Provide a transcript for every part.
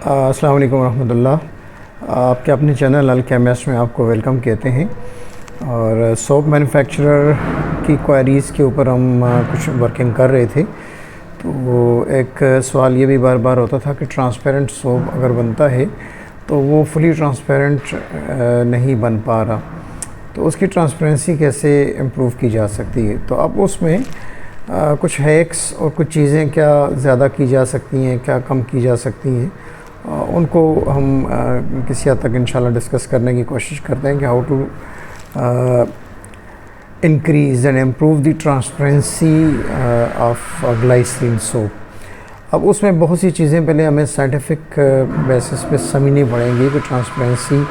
अस्सलाम वालेकुम रहमतुल्लाह। आपके अपने चैनल अल केमिस्ट में आपको वेलकम कहते हैं। और सोप मैन्युफैक्चरर की क्वारीज़ के ऊपर हम कुछ वर्किंग कर रहे थे। तो एक सवाल ये भी बार बार होता था कि ट्रांसपेरेंट सोप अगर बनता है तो वो फुली ट्रांसपेरेंट नहीं बन पा रहा, तो उसकी ट्रांसपेरेंसी कैसे इम्प्रूव की जा सकती है। तो अब उसमें कुछ हैक्स और कुछ चीज़ें क्या ज़्यादा की जा सकती हैं, क्या कम की जा सकती हैं, उनको हम किसी हद तक इंशाल्लाह डिस्कस करने की कोशिश करते हैं कि how to increase and improve the transparency of glycerine soap. अब उसमें बहुत सी चीज़ें पहले हमें साइंटिफिक बेसिस पे समझनी पड़ेंगी कि ट्रांसपेरेंसी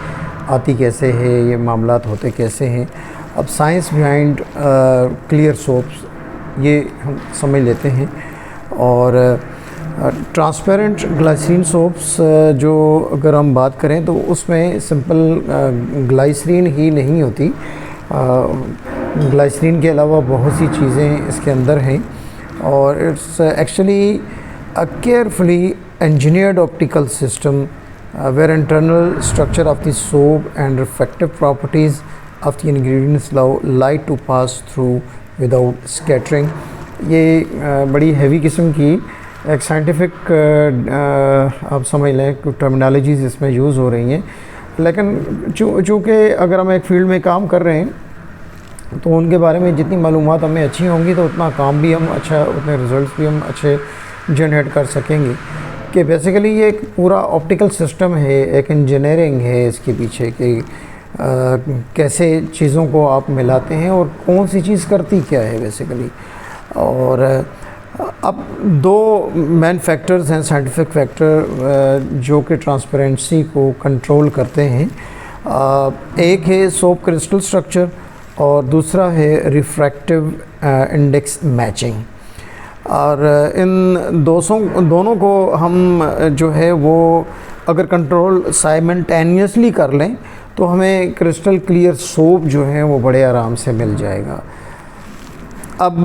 आती कैसे है, ये मामलात होते कैसे हैं। अब साइंस बिहाइंड क्लियर सोप्स ये हम समझ लेते हैं। और ट्रांसपेरेंट ग्लाइसरीन सोप्स जो अगर हम बात करें तो उसमें सिंपल ग्लाइसरीन ही नहीं होती, ग्लाइसरीन के अलावा बहुत सी चीज़ें इसके अंदर हैं। और it's actually a carefully engineered optical system where internal structure of the soap and refractive properties of the ingredients allow light to pass through without scattering। ये बड़ी हैवी किस्म की एक साइंटिफिक आप समझ लें कि टर्मिनोलॉजीज़ इसमें यूज़ हो रही हैं। लेकिन चूँकि अगर हम एक फील्ड में काम कर रहे हैं तो उनके बारे में जितनी मालूमात हमें अच्छी होंगी तो उतना काम भी हम अच्छा, उतने रिज़ल्ट्स भी हम अच्छे जनरेट कर सकेंगे। कि बेसिकली ये एक पूरा ऑप्टिकल सिस्टम है, एक इंजीनियरिंग है इसके पीछे कि कैसे चीज़ों को आप मिलाते हैं और कौन सी चीज़ करती क्या है बेसिकली। और अब दो मेन फैक्टर्स हैं, साइंटिफिक फैक्टर जो कि ट्रांसपेरेंसी को कंट्रोल करते हैं। एक है सोप क्रिस्टल स्ट्रक्चर और दूसरा है रिफ्रैक्टिव इंडेक्स मैचिंग। और इन दोनों को हम जो है वो अगर कंट्रोल साइमल्टेनियसली कर लें तो हमें क्रिस्टल क्लियर सोप जो है वो बड़े आराम से मिल जाएगा। अब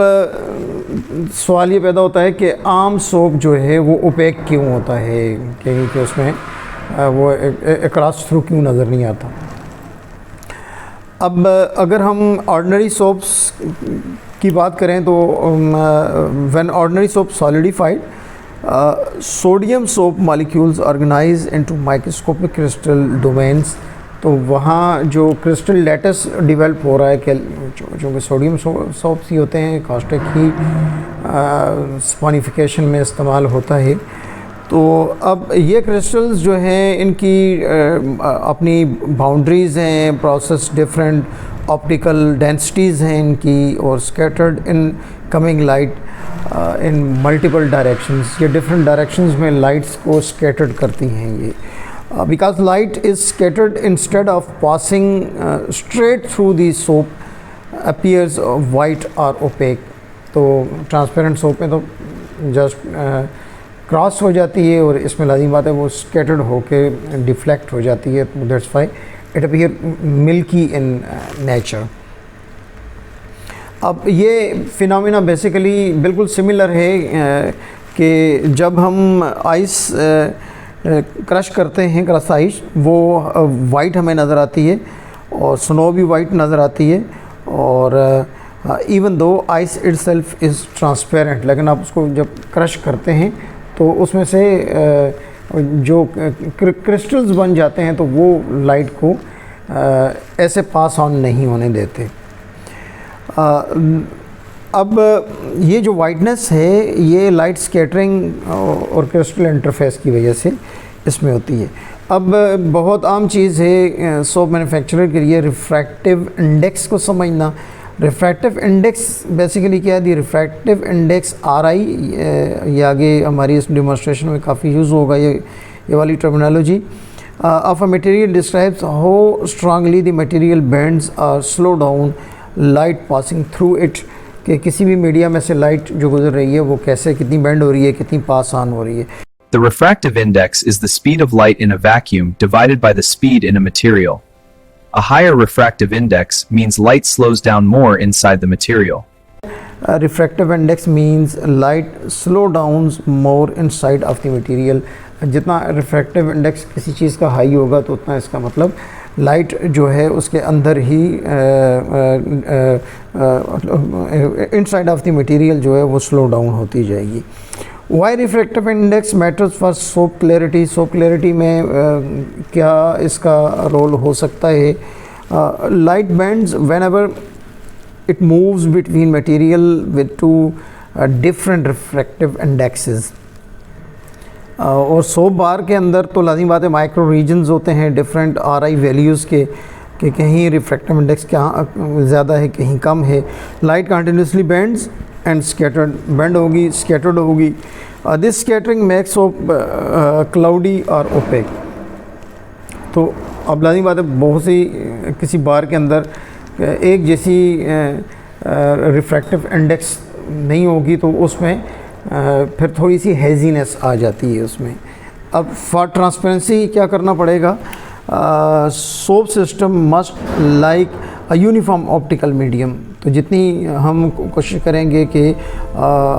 सवाल ये पैदा होता है कि आम सोप जो है वो ओपेक क्यों होता है, कि उसमें वो क्रॉस थ्रू क्यों नज़र नहीं आता। अब अगर हम ऑर्डिनरी सोप्स की बात करें तो when ordinary soap solidified sodium soap molecules organise into microscopic crystal domains, तो वहाँ जो क्रिस्टल लैटिस डेवलप हो रहा है कि जो सोडियम सोप्स ही होते हैं, कास्टिक ही स्पॉनिफिकेशन में इस्तेमाल होता है। तो अब ये क्रिस्टल्स जो हैं इनकी अपनी बाउंड्रीज़ हैं, प्रोसेस डिफरेंट ऑप्टिकल डेंसिटीज़ हैं इनकी, और scattered in coming light in multiple directions. ये डिफरेंट डायरेक्शंस में लाइट्स को स्कैटर्ड करती हैं ये, because light is scattered instead of passing straight through the soap appears white और ओपेक। तो ट्रांसपेरेंट सोप में तो जस्ट क्रॉस हो जाती है और इसमें लाजिम बात है वो स्कैटर्ड होके डिफ्लेक्ट हो जाती है। That's why it appear milky in nature. अब ये फिनोमिना बेसिकली बिल्कुल सिमिलर है कि जब हम आइस क्रश करते हैं, क्रश आइस, वो वाइट हमें नज़र आती है और स्नो भी वाइट नज़र आती है। और even though ice itself is transparent, लेकिन आप उसको जब क्रश करते हैं तो उसमें से जो क्रिस्टल्स बन जाते हैं तो वो लाइट को ऐसे पास ऑन नहीं होने देते। अब ये जो वाइटनेस है ये लाइट स्कैटरिंग और क्रिस्टल इंटरफेस की वजह से इसमें होती है। अब बहुत आम चीज़ है सोप मैन्युफैक्चरर के लिए रिफ्रैक्टिव इंडेक्स को समझना। रिफ्रैक्टिव इंडेक्स बेसिकली क्या है? दी रिफ्रैक्टिव इंडेक्स RI, ये आगे हमारी इस डेमोन्स्ट्रेशन में काफ़ी यूज़ होगा ये वाली terminology. Of a material describes how strongly the material bends और slow down light passing through it, कि किसी भी मीडिया में से लाइट जो गुजर रही है वो कैसे, कितनी बेंड हो रही है, कितनी पास ऑन हो रही है। The refractive index is the speed of light in a vacuum divided by the speed in a material. A higher refractive index means light slows down more inside the material. Refractive index means light slow downs more inside of the material. जितना refractive index किसी चीज़ का high होगा तो उतना इसका मतलब light जो है उसके अंदर ही इनसाइड ऑफ द मटेरियल जो है वो स्लो डाउन होती जाएगी। Why refractive index matters for soap clarity. Soap clarity में क्या इसका रोल हो सकता है? Light bends whenever it moves between material with two different refractive indexes। और सोप बार के अंदर तो लाजिम बात है माइक्रो रीजन्स होते हैं डिफरेंट RI वैल्यूज़ के, कि कहीं रिफ्रैक्टिव इंडेक्स क्या ज़्यादा है कहीं कम है। Light continuously bends and scattered, bend होगी स्कैटर्ड होगी। This scattering makes soap cloudy और ओपेक। तो अब लाजिम बात है बहुत सी किसी बार के अंदर एक जैसी रिफ्रैक्टिव इंडेक्स नहीं होगी तो उसमें फिर थोड़ी सी हेजीनेस आ जाती है उसमें। अब फॉर ट्रांसपेरेंसी क्या करना पड़ेगा? Soap system must like a uniform optical medium. तो जितनी हम कोशिश करेंगे कि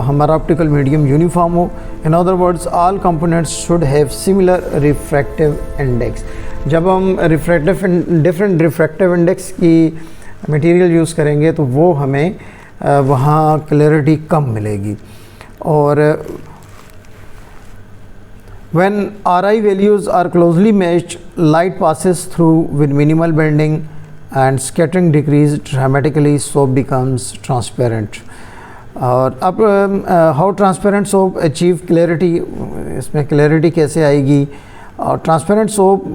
हमारा ऑप्टिकल मीडियम यूनिफॉर्म हो, in other words all components should have similar refractive index. जब हम डिफरेंट रिफ्रैक्टिव इंडेक्स की मटेरियल यूज़ करेंगे तो वो हमें वहाँ क्लैरिटी कम मिलेगी। और when RI values are closely matched, light passes through with minimal bending and scattering decrease dramatically, soap becomes transparent। और अब how transparent soap achieve clarity, इसमें क्लैरिटी कैसे आएगी? और ट्रांसपेरेंट सोप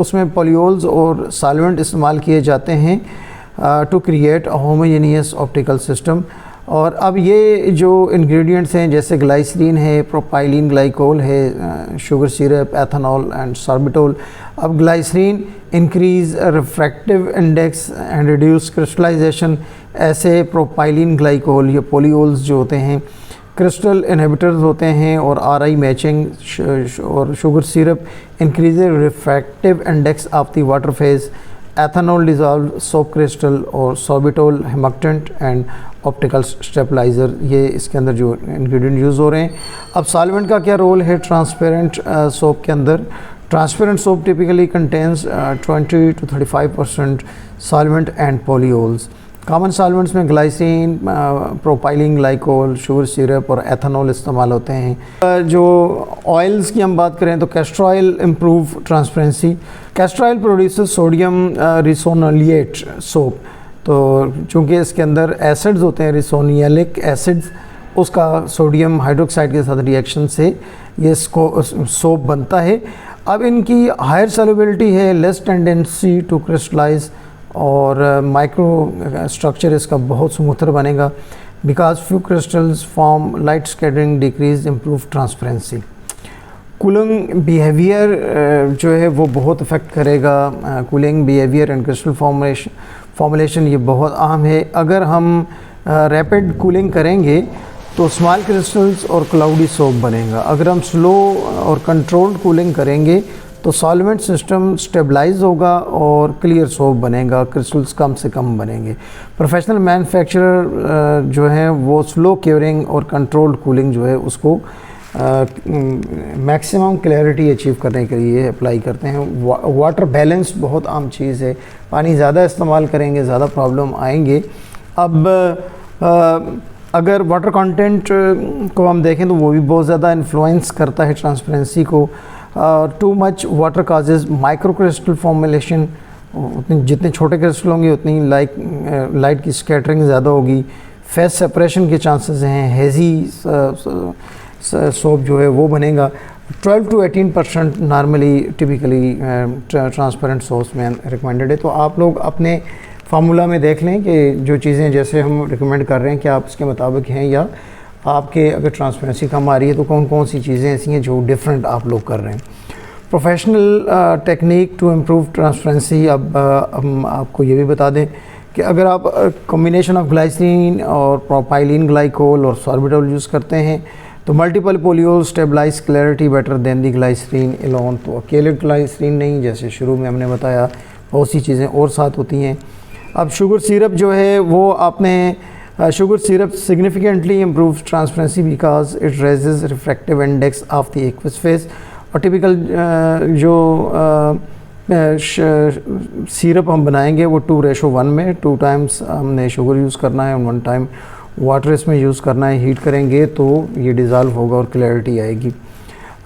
उसमें पॉलियोल्स और सॉल्वेंट इस्तेमाल किए जाते हैं to create a homogeneous optical system. और अब ये जो इंग्रेडिएंट्स हैं जैसे ग्लाइसरीन है, प्रोपाइलिन ग्लाइकोल है, sugar syrup, ethanol and sorbitol. अब glycerine increase refractive index and reduce crystallisation. ऐसे प्रोपाइलिन ग्लाइकोल या पोलियोल्स जो होते हैं क्रिस्टल इनहिबिटर्स होते हैं। और RI मैचिंग और sugar syrup increase refractive index of the water phase. Ethanol dissolve soap crystal और सॉर्बिटोल हेमक्टेंट एंड ऑप्टिकल स्टेबलाइज़र, ये इसके अंदर जो इंग्रेडिएंट यूज़ हो रहे हैं। अब सॉल्वेंट का क्या रोल है ट्रांसपेरेंट सोप के अंदर? Transparent soap typically contains 20 to 35% solvent and polyols. Common solvents में glycine, propylene glycol, sugar syrup और एथेनॉल इस्तेमाल होते हैं। जो ऑयल्स की हम बात करें तो castor oil improve transparency. Castor oil produces sodium ricinoleate soap. तो चूँकि इसके अंदर एसिड्स होते हैं रिसोनियलिक एसिड्स, उसका सोडियम हाइड्रोक्साइड के साथ रिएक्शन से ये सोप बनता है। अब इनकी हायर सॉल्युबिलिटी है, लेस टेंडेंसी टू क्रिस्टलाइज और माइक्रो स्ट्रक्चर इसका बहुत स्मूथर बनेगा because few crystals form, light scattering decrease, improve transparency. Cooling behaviour जो है वो बहुत इफ़ेक्ट करेगा। Cooling behaviour and crystal formulation ये बहुत अहम है। अगर हम रैपिड कूलिंग करेंगे तो स्मॉल क्रिस्टल्स और क्लाउडी सोप बनेगा। अगर हम स्लो और कंट्रोल्ड कूलिंग करेंगे तो सॉल्वेंट सिस्टम स्टेबलाइज होगा और क्लियर सोप बनेगा, क्रिस्टल्स कम से कम बनेंगे। प्रोफेशनल मैन्युफैक्चरर जो है वो स्लो क्यूरिंग और कंट्रोल्ड कूलिंग जो है उसको मैक्सिमम क्लैरिटी अचीव करने के लिए अप्लाई करते हैं। वाटर बैलेंस बहुत आम चीज़ है, पानी ज़्यादा इस्तेमाल करेंगे ज़्यादा प्रॉब्लम आएंगे। अब अगर वाटर कंटेंट को हम देखें तो वो भी बहुत ज़्यादा इन्फ्लुएंस करता है ट्रांसपेरेंसी को। Too much water causes micro crystal formulation. उतने जितने छोटे क्रिस्टल होंगे उतनी लाइट की स्कैटरिंग ज़्यादा होगी, फेस सेपरेशन के चांसेस हैं, हेजी सोप जो है वो बनेगा। 12 to 18% normally typically transparent soaps में रिकमेंडेड है। तो आप लोग अपने फार्मूला में देख लें कि जो चीज़ें जैसे हम रिकमेंड कर रहे हैं कि आप इसके मुताबिक हैं, या आपके अगर ट्रांसपेरेंसी कम आ रही है तो कौन कौन सी चीज़ें ऐसी हैं जो डिफरेंट आप लोग कर रहे हैं। Professional technique to improve transparency. अब हम आपको ये भी बता दें कि अगर आप कॉम्बिनेशन ऑफ ग्लाइसरीन और प्रोपाइलिन ग्लाइकोल और सॉर्बिटोल यूज़ करते हैं तो multiple polyol stabilise clarity better than the glycerine alone. तो अकेले ग्लाइसरीन नहीं, जैसे शुरू में हमने बताया बहुत सी चीज़ें और साथ होती हैं। अब शुगर सिरप जो है वो आपने sugar syrup significantly improves transparency because it raises refractive index of the aqueous phase. और टिपिकल जो सिरप हम बनाएंगे वो 2:1 में 2 टाइम्स हमने शुगर यूज़ करना है और 1 टाइम वाटर इसमें यूज़ करना है। हीट करेंगे तो ये डिज़ोल्व होगा और क्लैरिटी आएगी।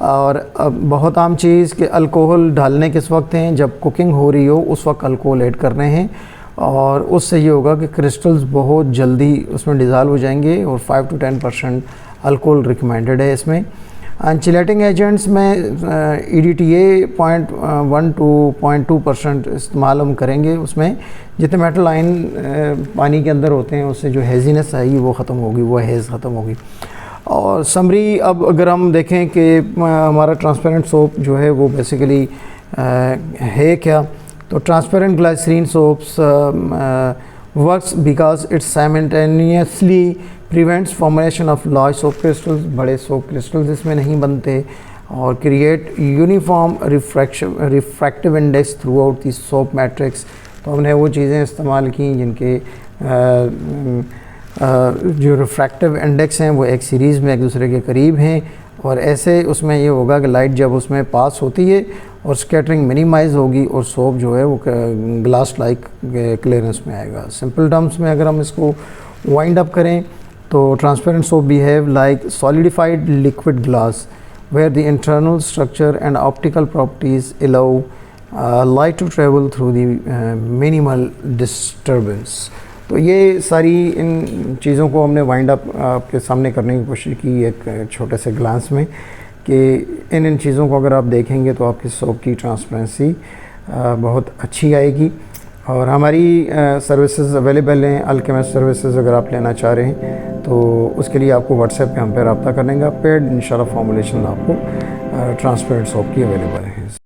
और अब बहुत आम चीज़ कि अल्कोहल डालने किस वक्त हैं, जब कुकिंग हो रही हो उस वक्त अल्कोहल ऐड करने हैं, और उससे ये होगा कि क्रिस्टल्स बहुत जल्दी उसमें डिज़ोल्व हो जाएंगे और 5 to 10% अल्कोहल रिकमेंडेड है इसमें। चिलेटिंग एजेंट्स में EDTA 0.1 to 0.2% इस्तेमाल हम करेंगे। उसमें जितने मेटल आयन पानी के अंदर होते हैं उससे जो हेजीनेस आएगी वो ख़त्म होगी, वो हेज़ ख़त्म होगी। और समरी अब अगर हम देखें कि हमारा ट्रांसपेरेंट सोप जो है वो बेसिकली है क्या, तो transparent glycerine soaps works because it's simultaneously prevents formation of large soap crystals, बड़े सोप क्रिस्टल्स इसमें नहीं बनते, और create uniform refractive index through out the soap matrix. तो हमने वो चीज़ें इस्तेमाल की जिनके जो रिफ्रैक्टिव इंडेक्स हैं वो एक सीरीज़ में एक दूसरे के करीब हैं, और ऐसे उसमें ये होगा कि लाइट जब उसमें पास होती है और स्कैटरिंग मिनिमाइज़ होगी और सोप जो है वो ग्लास लाइक क्लियरेंस में आएगा। सिंपल टर्म्स में अगर हम इसको वाइंड अप करें तो transparent soap behave like solidified liquid glass where the internal structure and optical properties allow light to travel through the minimal disturbance। तो ये सारी इन चीज़ों को हमने वाइंड अप आपके सामने करने की कोशिश की एक छोटे से ग्लांस में, कि इन चीज़ों को अगर आप देखेंगे तो आपकी सोप की ट्रांसपेरेंसी बहुत अच्छी आएगी। और हमारी सर्विसेज अवेलेबल हैं, अल्केमिस्ट सर्विसेज अगर आप लेना चाह रहे हैं तो उसके लिए आपको व्हाट्सएप पे हम पे रब्ता करेंगे। पेड इंशाल्लाह फॉर्मुलेशन आपको ट्रांसपेरेंट सोप की अवेलेबल है।